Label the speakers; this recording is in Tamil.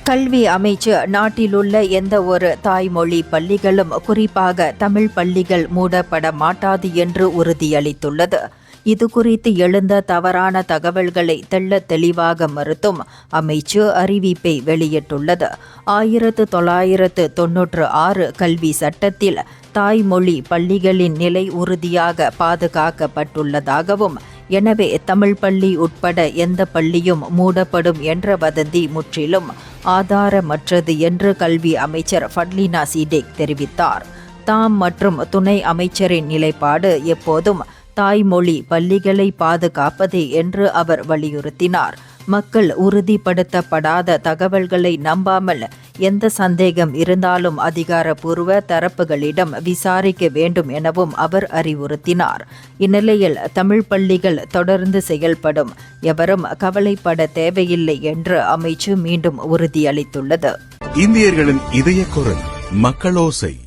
Speaker 1: கல்வி அமைச்சு நாட்டிலுள்ள எந்த ஒரு தாய்மொழி பள்ளிகளும் குறிப்பாக தமிழ் பள்ளிகள் மூடப்பட மாட்டாது என்று உறுதியளித்துள்ளது. இதுகுறித்து எழுந்த தவறான தகவல்களை தெள்ளத் தெளிவாக மறுத்தும் அமைச்சு அறிவிப்பை வெளியிட்டுள்ளது. 1996 கல்வி சட்டத்தில் தாய்மொழி பள்ளிகளின் நிலை உறுதியாக பாதுகாக்கப்பட்டுள்ளதாகவும், எனவே தமிழ் பள்ளி உட்பட எந்த பள்ளியும் மூடப்படும் என்ற வதந்தி முற்றிலும் ஆதாரமற்றது என்று கல்வி அமைச்சர் ஃபட்லினா சீடேக் தெரிவித்தார். தாம் மற்றும் துணை அமைச்சரின் நிலைப்பாடு எப்போதும் தாய்மொழி பள்ளிகளை பாதுகாப்பதே என்று அவர் வலியுறுத்தினார். மக்கள் உறுதிப்படுத்தப்படாத தகவல்களை நம்பாமல் எந்த சந்தேகம் இருந்தாலும் அதிகாரப்பூர்வ தரப்புகளிடம் விசாரிக்க வேண்டும் எனவும் அவர் அறிவுறுத்தினார். இந்நிலையில் தமிழ் பள்ளிகள் தொடர்ந்து செயல்படும், எவரும் கவலைப்பட தேவையில்லை என்று அமைச்சு மீண்டும் உறுதியளித்துள்ளது.
Speaker 2: இந்தியர்களின் இதய குரல் மக்களோசை.